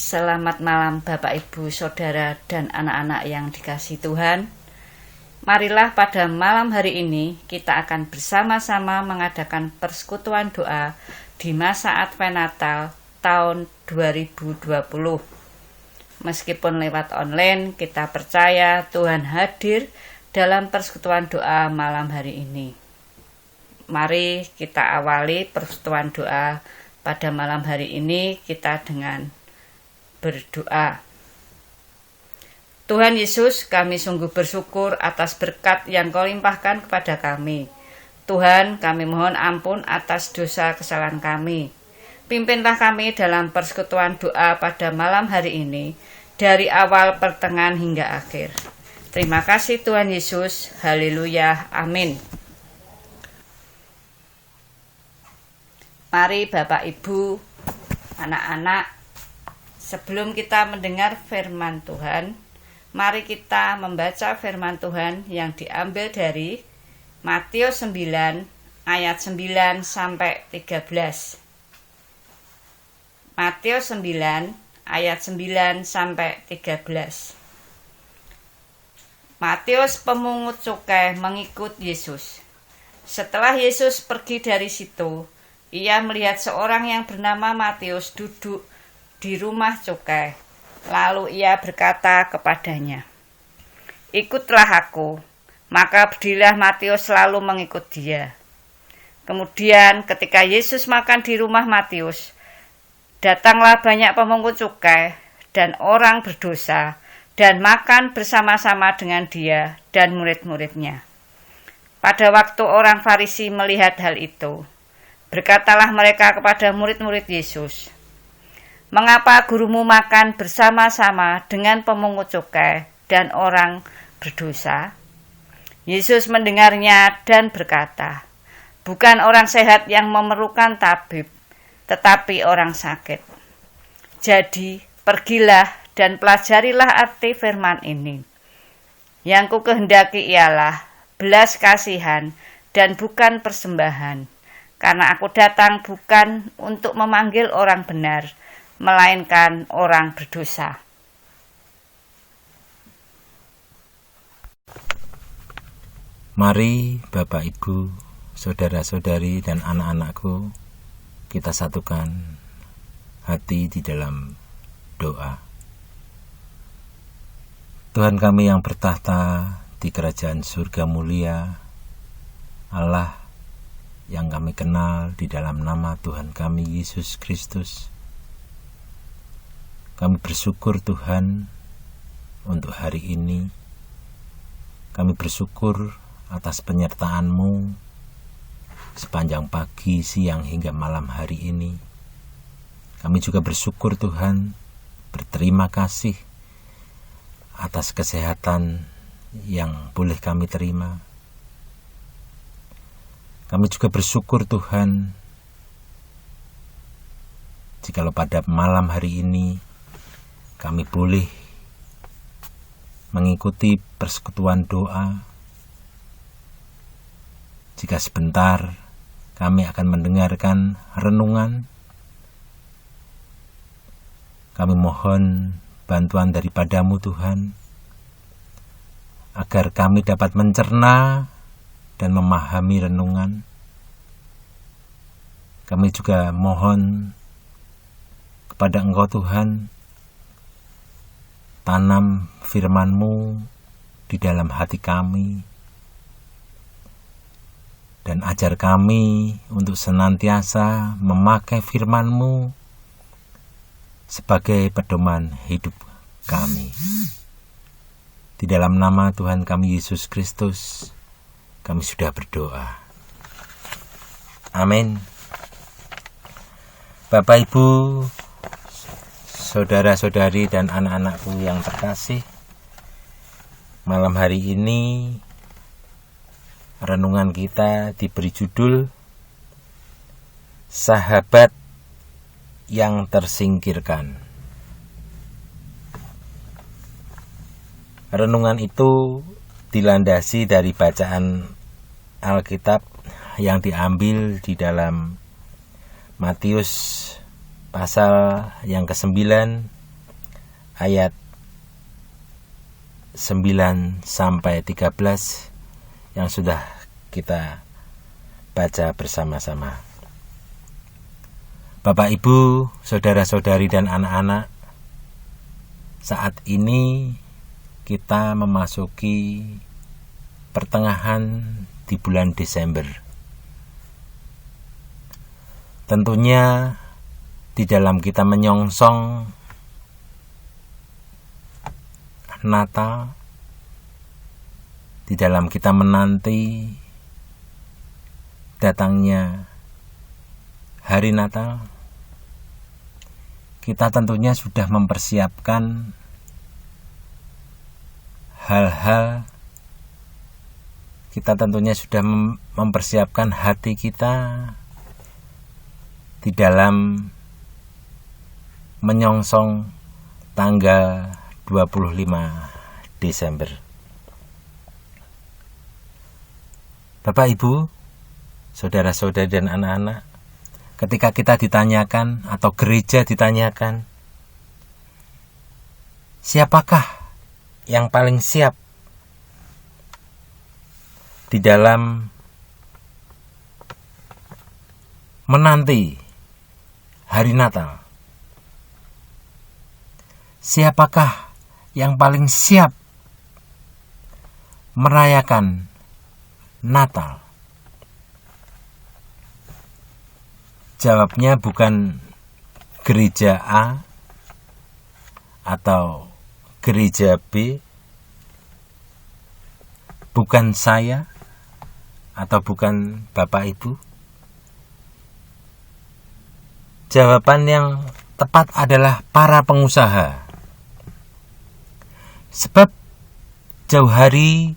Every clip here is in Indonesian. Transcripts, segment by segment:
Selamat malam Bapak, Ibu, Saudara, dan anak-anak yang dikasihi Tuhan. Marilah pada malam hari ini kita akan bersama-sama mengadakan persekutuan doa di masa Advent Natal tahun 2020. Meskipun lewat online, kita percaya Tuhan hadir dalam persekutuan doa malam hari ini. Mari kita awali persekutuan doa pada malam hari ini kita dengan berdoa. Tuhan Yesus, kami sungguh bersyukur atas berkat yang Kau limpahkan kepada kami. Tuhan, kami mohon ampun atas dosa kesalahan kami. Pimpinlah kami dalam persekutuan doa pada malam hari ini, dari awal, pertengahan, hingga akhir. Terima kasih Tuhan Yesus. Haleluya. Amin. Mari Bapak, Ibu, anak-anak, sebelum kita mendengar firman Tuhan, mari kita membaca firman Tuhan yang diambil dari Matius 9 ayat 9 sampai 13. Matius 9 ayat 9 sampai 13. Matius pemungut cukai mengikut Yesus. Setelah Yesus pergi dari situ, ia melihat seorang yang bernama Matius duduk di rumah cukai. Lalu ia berkata kepadanya, "Ikutlah aku." Maka berdirilah Matius lalu mengikut dia. Kemudian ketika Yesus makan di rumah Matius, datanglah banyak pemungut cukai dan orang berdosa dan makan bersama-sama dengan dia dan murid-muridnya. Pada waktu orang Farisi melihat hal itu, berkatalah mereka kepada murid-murid Yesus, "Mengapa gurumu makan bersama-sama dengan pemungut cukai dan orang berdosa?" Yesus mendengarnya dan berkata, "Bukan orang sehat yang memerlukan tabib, tetapi orang sakit. Jadi pergilah dan pelajarilah arti firman ini. Yang ku kehendaki ialah belas kasihan dan bukan persembahan, karena aku datang bukan untuk memanggil orang benar, melainkan orang berdosa." Mari Bapak, Ibu, Saudara-saudari, dan anak-anakku, kita satukan hati di dalam doa. Tuhan kami yang bertahta di kerajaan surga mulia, Allah yang kami kenal di dalam nama Tuhan kami Yesus Kristus, kami bersyukur Tuhan untuk hari ini. Kami bersyukur atas penyertaan-Mu sepanjang pagi, siang, hingga malam hari ini. Kami juga bersyukur Tuhan, berterima kasih atas kesehatan yang boleh kami terima. Kami juga bersyukur Tuhan, jikalau pada malam hari ini kami boleh mengikuti persekutuan doa. Jika sebentar kami akan mendengarkan renungan, kami mohon bantuan daripada-Mu Tuhan, agar kami dapat mencerna dan memahami renungan. Kami juga mohon kepada Engkau Tuhan, tanam firman-Mu di dalam hati kami, dan ajar kami untuk senantiasa memakai firman-Mu sebagai pedoman hidup kami. Di dalam nama Tuhan kami Yesus Kristus, kami sudah berdoa. Amin. Bapak, Ibu, saudara-saudari, dan anak-anakku yang terkasih, malam hari ini renungan kita diberi judul Sahabat yang Tersingkirkan. Renungan itu dilandasi dari bacaan Alkitab yang diambil di dalam Matius pasal yang ke-9 ayat 9 sampai 13 yang sudah kita baca bersama-sama. Bapak, Ibu, saudara-saudari dan anak-anak, saat ini kita memasuki pertengahan di bulan Desember. Tentunya di dalam kita menyongsong Natal, di dalam kita menanti datangnya hari Natal, kita tentunya sudah mempersiapkan hal-hal, kita tentunya sudah mempersiapkan hati kita di dalam menyongsong tanggal 25 Desember. Bapak, Ibu, saudara-saudari dan anak-anak, ketika kita ditanyakan atau gereja ditanyakan, siapakah yang paling siap di dalam menanti hari Natal? Siapakah yang paling siap merayakan Natal? Jawabnya bukan gereja A atau gereja B, bukan saya atau bukan Bapak Ibu. Jawaban yang tepat adalah para pengusaha. Sebab jauh hari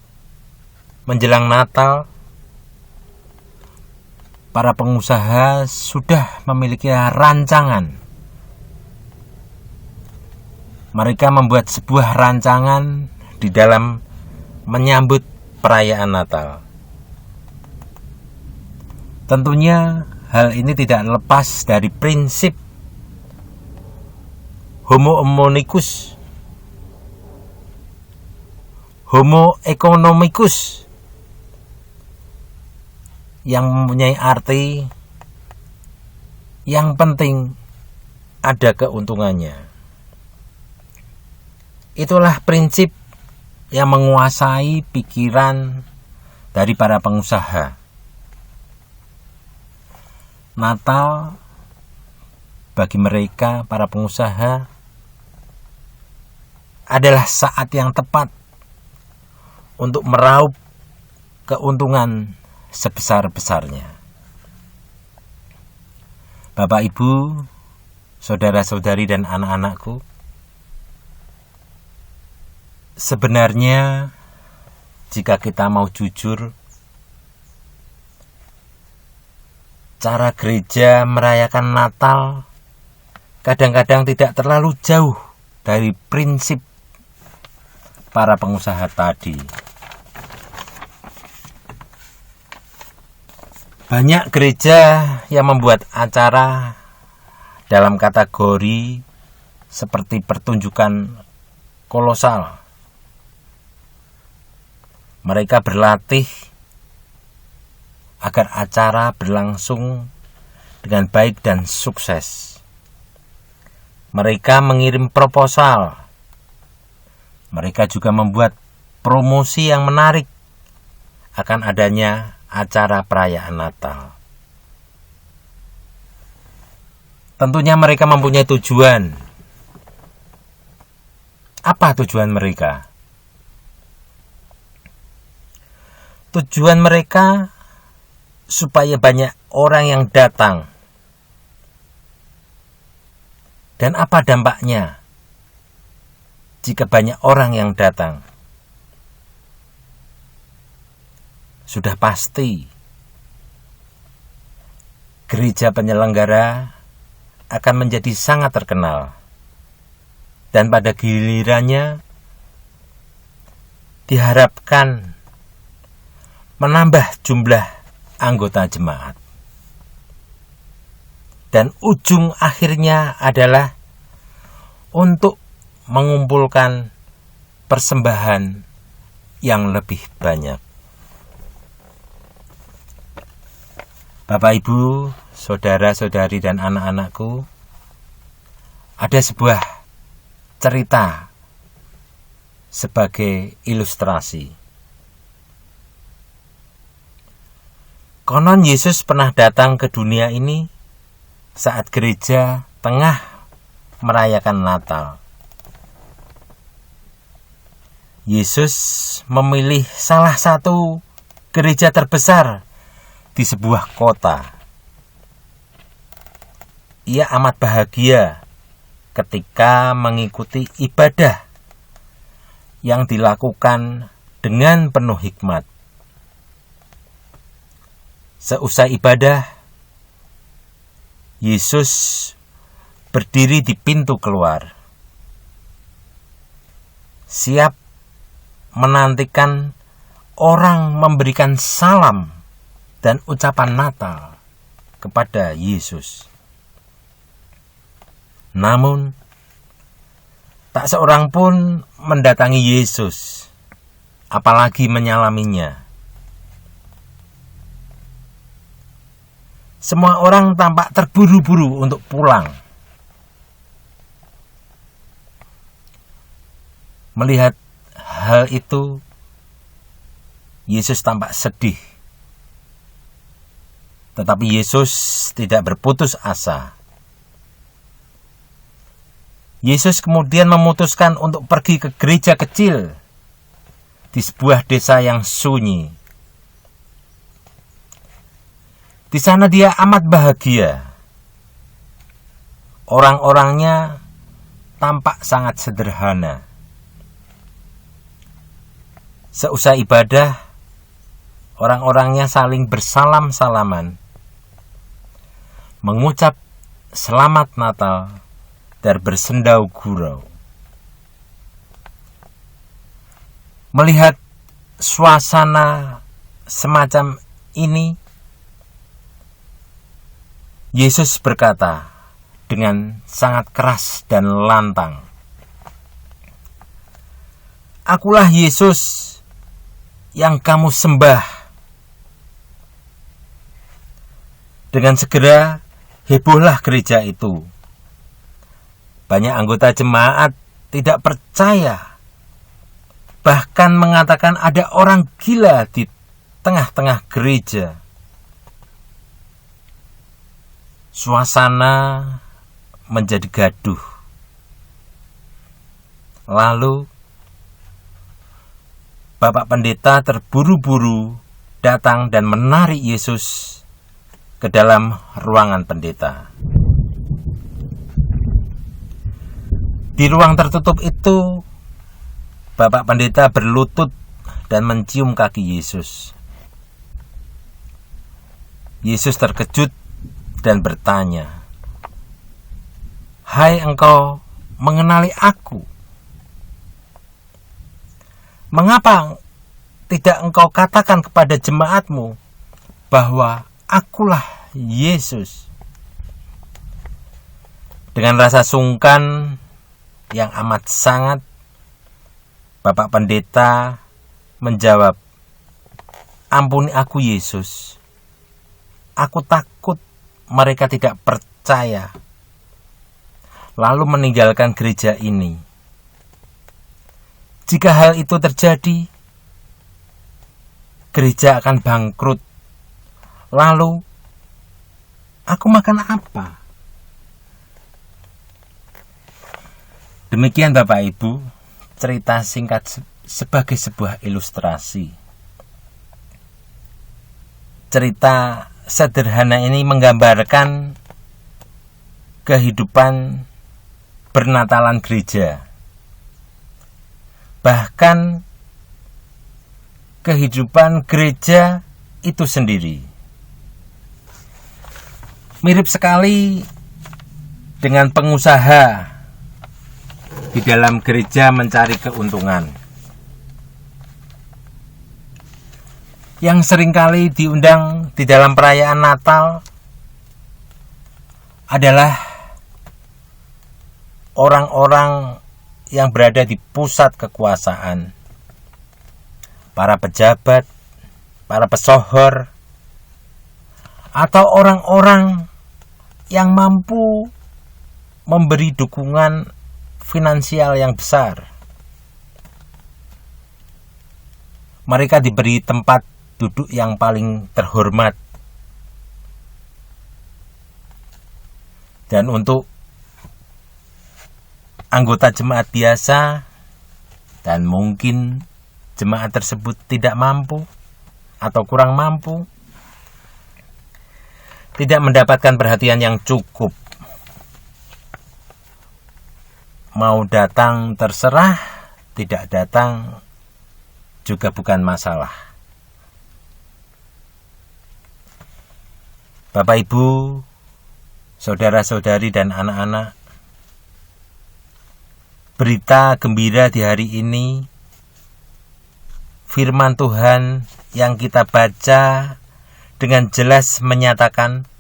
menjelang Natal, para pengusaha sudah memiliki rancangan. Mereka membuat sebuah rancangan di dalam menyambut perayaan Natal. Tentunya hal ini tidak lepas dari prinsip homo economicus yang mempunyai arti yang penting ada keuntungannya. Itulah prinsip yang menguasai pikiran dari para pengusaha. Natal bagi mereka, para pengusaha, adalah saat yang tepat untuk meraup keuntungan sebesar-besarnya. Bapak, Ibu, saudara-saudari dan anak-anakku, sebenarnya jika kita mau jujur, cara gereja merayakan Natal kadang-kadang tidak terlalu jauh dari prinsip para pengusaha tadi. Banyak gereja yang membuat acara dalam kategori seperti pertunjukan kolosal. Mereka berlatih agar acara berlangsung dengan baik dan sukses. Mereka mengirim proposal. Mereka juga membuat promosi yang menarik akan adanya acara perayaan Natal. Tentunya mereka mempunyai tujuan. Apa tujuan mereka? Tujuan mereka supaya banyak orang yang datang. Dan apa dampaknya jika banyak orang yang datang? Sudah pasti gereja penyelenggara akan menjadi sangat terkenal, dan pada gilirannya diharapkan menambah jumlah anggota jemaat. Dan ujung akhirnya adalah untuk mengumpulkan persembahan yang lebih banyak. Bapak, Ibu, saudara-saudari, dan anak-anakku, ada sebuah cerita sebagai ilustrasi. Konon Yesus pernah datang ke dunia ini saat gereja tengah merayakan Natal. Yesus memilih salah satu gereja terbesar di sebuah kota. Ia amat bahagia ketika mengikuti ibadah yang dilakukan dengan penuh hikmat. Seusai ibadah, Yesus berdiri di pintu keluar, siap menantikan orang memberikan salam dan ucapan Natal kepada Yesus. Namun, tak seorang pun mendatangi Yesus, apalagi menyalaminya. Semua orang tampak terburu-buru untuk pulang. Melihat hal itu, Yesus tampak sedih. Tetapi Yesus tidak berputus asa. Yesus kemudian memutuskan untuk pergi ke gereja kecil di sebuah desa yang sunyi. Di sana dia amat bahagia. Orang-orangnya tampak sangat sederhana. Seusai ibadah, orang-orangnya saling bersalam-salaman, mengucap selamat Natal, dan bersendau gurau. Melihat suasana semacam ini, Yesus berkata dengan sangat keras dan lantang, "Akulah Yesus yang kamu sembah." Dengan segera hebohlah gereja itu. Banyak anggota jemaat tidak percaya, bahkan mengatakan ada orang gila di tengah-tengah gereja. Suasana menjadi gaduh. Lalu Bapak Pendeta terburu-buru datang dan menarik Yesus ke dalam ruangan pendeta. Di ruang tertutup itu, Bapak Pendeta berlutut dan mencium kaki Yesus. Yesus terkejut dan bertanya, "Hai, engkau mengenali aku? Mengapa tidak engkau katakan kepada jemaatmu bahwa akulah Yesus?" Dengan rasa sungkan yang amat sangat, Bapak Pendeta menjawab, "Ampuni aku, Yesus. Aku takut mereka tidak percaya, lalu meninggalkan gereja ini. Jika hal itu terjadi, gereja akan bangkrut. Lalu, aku makan apa?" Demikian Bapak Ibu, cerita singkat sebagai sebuah ilustrasi. Cerita sederhana ini menggambarkan kehidupan bernatalan gereja. Bahkan kehidupan gereja itu sendiri. Mirip sekali dengan pengusaha di dalam gereja mencari keuntungan, yang seringkali diundang di dalam perayaan Natal adalah orang-orang yang berada di pusat kekuasaan, para pejabat, para pesohor, atau orang-orang yang mampu memberi dukungan finansial yang besar. Mereka diberi tempat duduk yang paling terhormat. Dan untuk anggota jemaat biasa, dan mungkin jemaat tersebut tidak mampu atau kurang mampu, tidak mendapatkan perhatian yang cukup. Mau datang terserah, tidak datang juga bukan masalah. Bapak Ibu, saudara-saudari dan anak-anak, berita gembira di hari ini, firman Tuhan yang kita baca dengan jelas menyatakan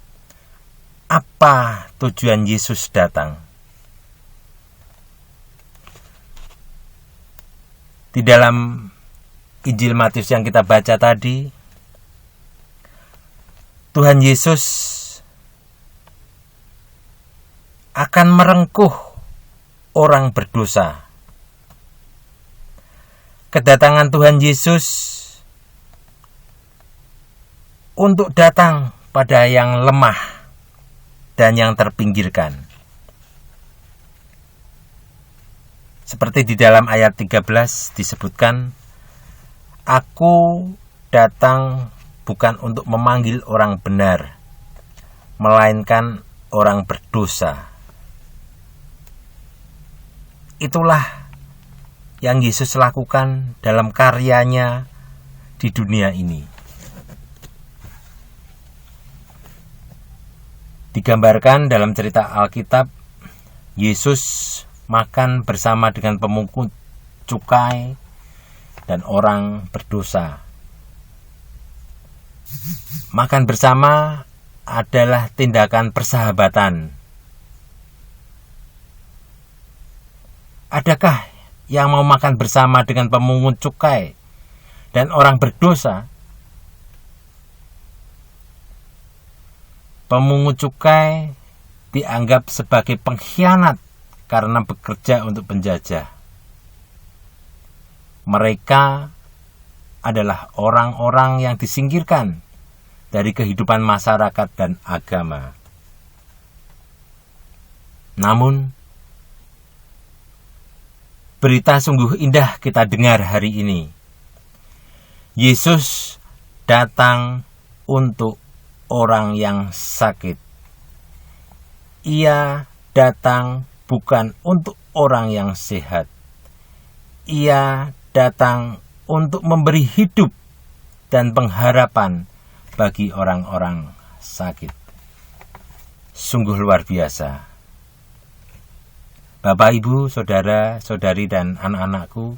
apa tujuan Yesus datang. Di dalam Injil Matius yang kita baca tadi, Tuhan Yesus akan merengkuh orang berdosa. Kedatangan Tuhan Yesus untuk datang pada yang lemah dan yang terpinggirkan. Seperti di dalam ayat 13 disebutkan, Aku datang bukan untuk memanggil orang benar, melainkan orang berdosa. Itulah yang Yesus lakukan dalam karyanya di dunia ini. Digambarkan dalam cerita Alkitab, Yesus makan bersama dengan pemungut cukai dan orang berdosa. Makan bersama adalah tindakan persahabatan. Adakah yang mau makan bersama dengan pemungut cukai dan orang berdosa? Pemungut cukai dianggap sebagai pengkhianat karena bekerja untuk penjajah. Mereka adalah orang-orang yang disingkirkan dari kehidupan masyarakat dan agama. Namun, berita sungguh indah kita dengar hari ini. Yesus datang untuk orang yang sakit. Ia datang bukan untuk orang yang sehat. Ia datang untuk memberi hidup dan pengharapan bagi orang-orang sakit. Sungguh luar biasa. Bapak, Ibu, Saudara, Saudari, dan anak-anakku,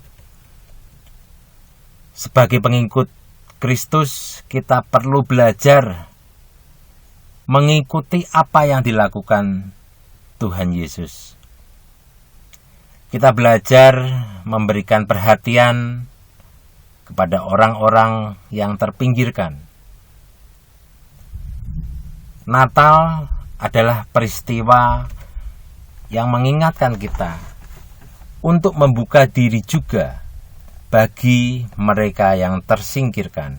sebagai pengikut Kristus, kita perlu belajar mengikuti apa yang dilakukan Tuhan Yesus. Kita belajar memberikan perhatian kepada orang-orang yang terpinggirkan. Natal adalah peristiwa yang mengingatkan kita untuk membuka diri juga bagi mereka yang tersingkirkan.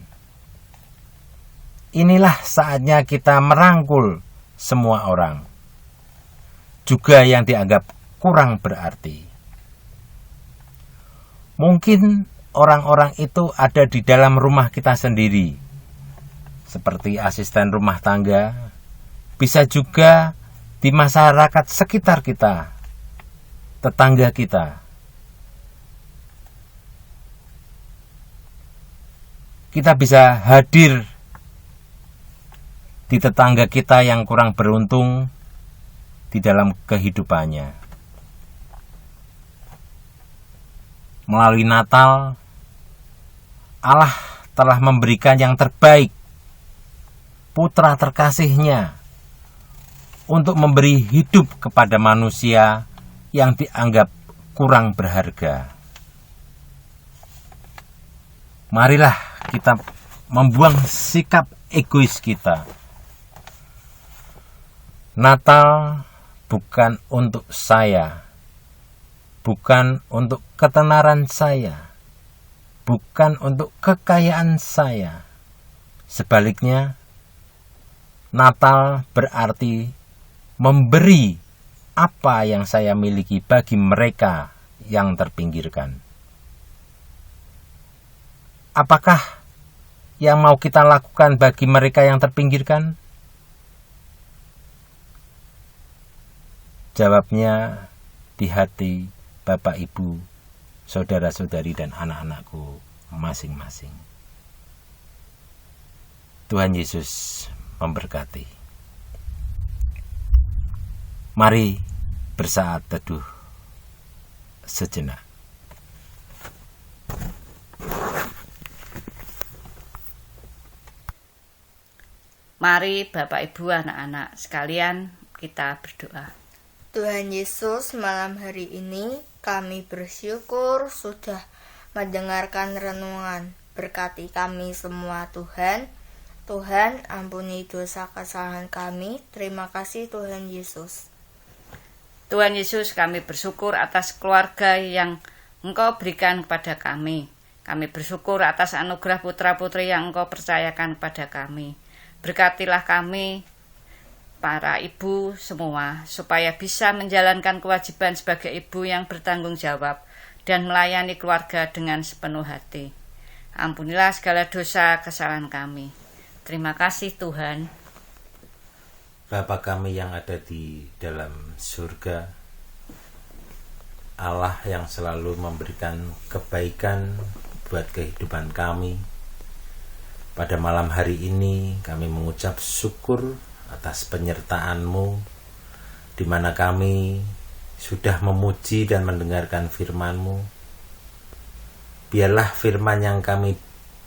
Inilah saatnya kita merangkul semua orang, juga yang dianggap kurang berarti. Mungkin orang-orang itu ada di dalam rumah kita sendiri, seperti asisten rumah tangga, bisa juga di masyarakat sekitar kita, tetangga kita. Kita bisa hadir di tetangga kita yang kurang beruntung di dalam kehidupannya. Melalui Natal, Allah telah memberikan yang terbaik, Putra terkasih-Nya, untuk memberi hidup kepada manusia yang dianggap kurang berharga. Marilah kita membuang sikap egois kita. Natal bukan untuk saya, bukan untuk ketenaran saya, bukan untuk kekayaan saya. Sebaliknya, Natal berarti memberi apa yang saya miliki bagi mereka yang terpinggirkan. Apakah yang mau kita lakukan bagi mereka yang terpinggirkan? Jawabnya di hati Bapak, Ibu, saudara-saudari, dan anak-anakku masing-masing. Tuhan Yesus memberkati. Mari bersaat teduh sejenak. Mari Bapak Ibu anak-anak sekalian kita berdoa. Tuhan Yesus, malam hari ini kami bersyukur sudah mendengarkan renungan. Berkati kami semua Tuhan. Tuhan, ampuni dosa kesalahan kami. Terima kasih Tuhan Yesus. Tuhan Yesus, kami bersyukur atas keluarga yang Engkau berikan kepada kami. Kami bersyukur atas anugerah putra-putri yang Engkau percayakan kepada kami. Berkatilah kami, para ibu semua, supaya bisa menjalankan kewajiban sebagai ibu yang bertanggung jawab dan melayani keluarga dengan sepenuh hati. Ampunilah segala dosa kesalahan kami. Terima kasih Tuhan. Bapa kami yang ada di dalam surga, Allah yang selalu memberikan kebaikan buat kehidupan kami. Pada malam hari ini kami mengucap syukur atas penyertaan-Mu, di mana kami sudah memuji dan mendengarkan firman-Mu. Biarlah firman yang kami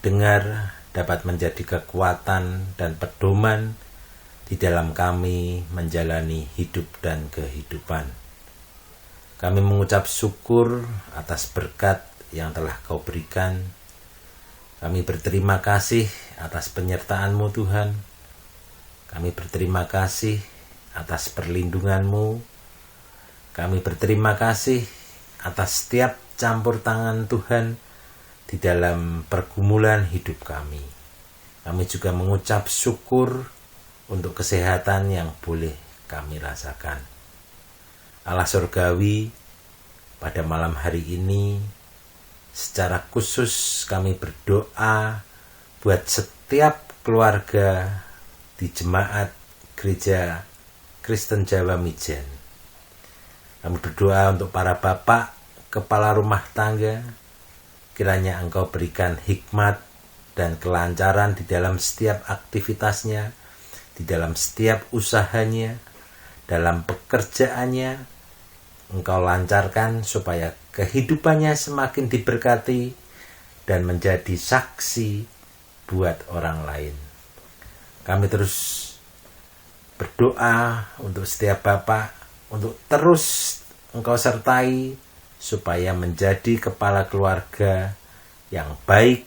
dengar dapat menjadi kekuatan dan pedoman di dalam kami menjalani hidup dan kehidupan. Kami mengucap syukur atas berkat yang telah Kau berikan. Kami berterima kasih atas penyertaan-Mu Tuhan. Kami berterima kasih atas perlindungan-Mu. Kami berterima kasih atas setiap campur tangan Tuhan di dalam pergumulan hidup kami. Kami juga mengucap syukur untuk kesehatan yang boleh kami rasakan. Allah Surgawi, pada malam hari ini secara khusus kami berdoa buat setiap keluarga di jemaat Gereja Kristen Jawa Mijen. Kami berdoa untuk para bapak, kepala rumah tangga, kiranya Engkau berikan hikmat dan kelancaran di dalam setiap aktivitasnya, di dalam setiap usahanya, dalam pekerjaannya. Engkau lancarkan supaya kehidupannya semakin diberkati dan menjadi saksi buat orang lain. Kami terus berdoa untuk setiap bapak, untuk terus Engkau sertai supaya menjadi kepala keluarga yang baik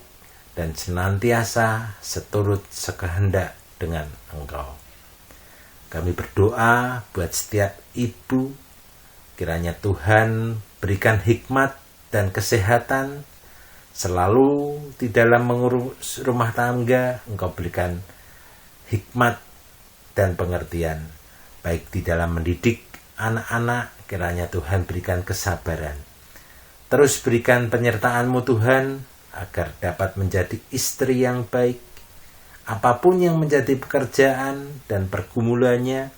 dan senantiasa seturut sekehendak dengan Engkau. Kami berdoa buat setiap ibu, kiranya Tuhan berikan hikmat dan kesehatan selalu di dalam mengurus rumah tangga. Engkau berikan hikmat dan pengertian, baik di dalam mendidik anak-anak. Kiranya Tuhan berikan kesabaran. Terus berikan penyertaan-Mu Tuhan, agar dapat menjadi istri yang baik. Apapun yang menjadi pekerjaan dan pergumulannya,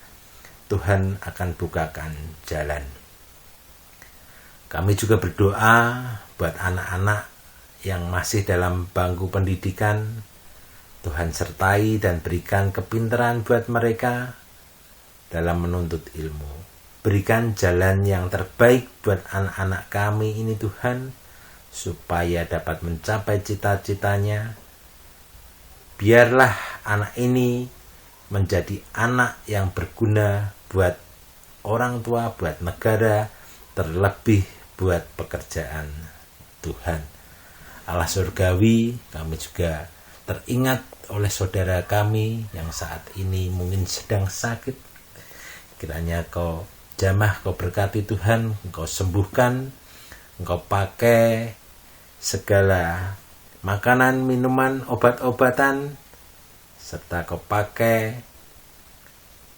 Tuhan akan bukakan jalan. Kami juga berdoa buat anak-anak yang masih dalam bangku pendidikan. Tuhan sertai dan berikan kepintaran buat mereka dalam menuntut ilmu. Berikan jalan yang terbaik buat anak-anak kami ini Tuhan, supaya dapat mencapai cita-citanya. Biarlah anak ini menjadi anak yang berguna buat orang tua, buat negara, terlebih buat pekerjaan Tuhan. Allah surgawi, kami juga teringat oleh saudara kami yang saat ini mungkin sedang sakit. Kiranya Kau jamah, Kau berkati Tuhan, Engkau sembuhkan, Engkau pakai segala makanan, minuman, obat-obatan, serta Kau pakai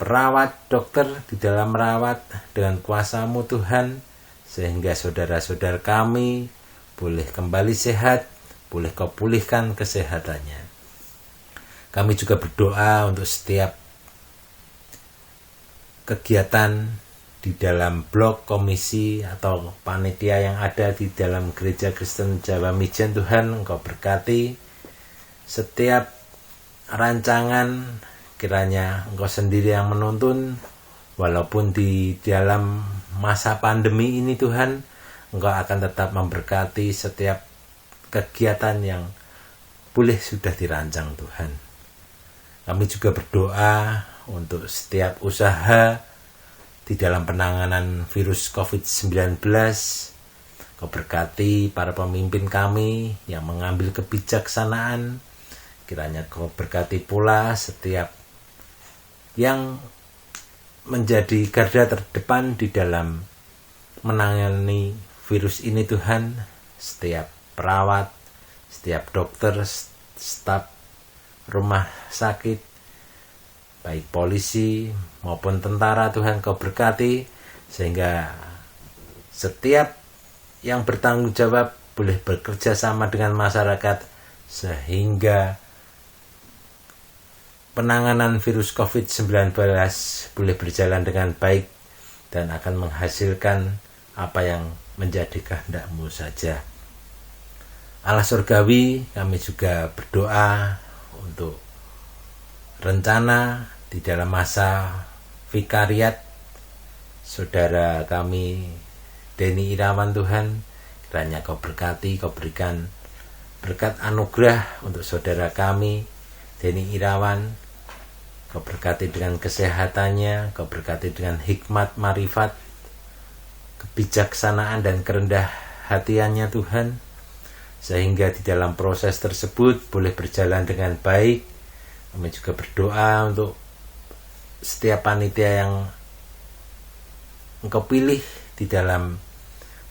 perawat, dokter di dalam merawat dengan kuasa-Mu Tuhan, sehingga saudara-saudara kami boleh kembali sehat, boleh Kau pulihkan kesehatannya. Kami juga berdoa untuk setiap kegiatan di dalam blok komisi atau panitia yang ada di dalam Gereja Kristen Jawa Mijen. Tuhan, Engkau berkati setiap rancangan, kiranya Engkau sendiri yang menuntun, walaupun di dalam masa pandemi ini Tuhan, Engkau akan tetap memberkati setiap kegiatan yang boleh sudah dirancang Tuhan. Kami juga berdoa untuk setiap usaha di dalam penanganan virus COVID-19. Kau berkati para pemimpin kami yang mengambil kebijaksanaan. Kiranya Kau berkati pula setiap yang menjadi garda terdepan di dalam menangani virus ini Tuhan. Setiap perawat, setiap dokter, staf rumah sakit, baik polisi maupun tentara, Tuhan Kau berkati, sehingga setiap yang bertanggung jawab boleh bekerja sama dengan masyarakat, sehingga penanganan virus COVID-19 boleh berjalan dengan baik dan akan menghasilkan apa yang menjadi kehendak-Mu saja. Allah surgawi, kami juga berdoa untuk rencana di dalam masa vikariat saudara kami Denny Irawan Tuhan. Kiranya Kau berkati, Kau berikan berkat anugerah untuk saudara kami Denny Irawan. Kau berkati dengan kesehatannya, Kau berkati dengan hikmat, marifat, kebijaksanaan dan kerendah hatiannya Tuhan, sehingga di dalam proses tersebut boleh berjalan dengan baik. Kami juga berdoa untuk setiap panitia yang Engkau pilih di dalam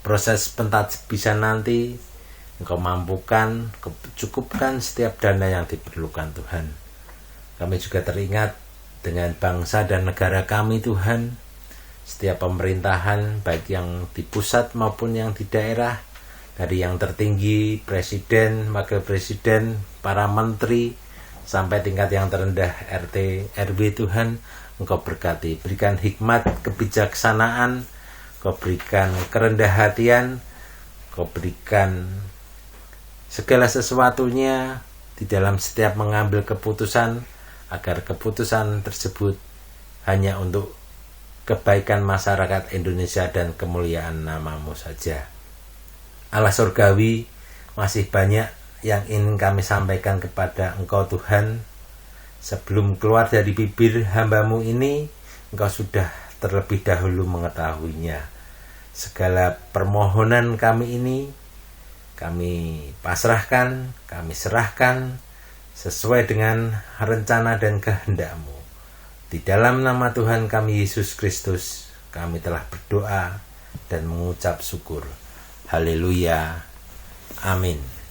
proses pentadbisan nanti. Engkau mampukan, cukupkan setiap dana yang diperlukan Tuhan. Kami juga teringat dengan bangsa dan negara kami Tuhan. Setiap pemerintahan, baik yang di pusat maupun yang di daerah, dari yang tertinggi, presiden, wakil presiden, para menteri, sampai tingkat yang terendah RT, RW Tuhan, Engkau berkati. Berikan hikmat, kebijaksanaan, Kau berikan kerendah hatian, Kau berikan segala sesuatunya di dalam setiap mengambil keputusan, agar keputusan tersebut hanya untuk kebaikan masyarakat Indonesia dan kemuliaan nama-Mu saja. Allah surgawi, masih banyak yang ingin kami sampaikan kepada Engkau Tuhan. Sebelum keluar dari bibir hamba-Mu ini, Engkau sudah terlebih dahulu mengetahuinya. Segala permohonan kami ini, kami pasrahkan, kami serahkan sesuai dengan rencana dan kehendak-Mu. Di dalam nama Tuhan kami Yesus Kristus, kami telah berdoa dan mengucap syukur. Haleluya. Amin.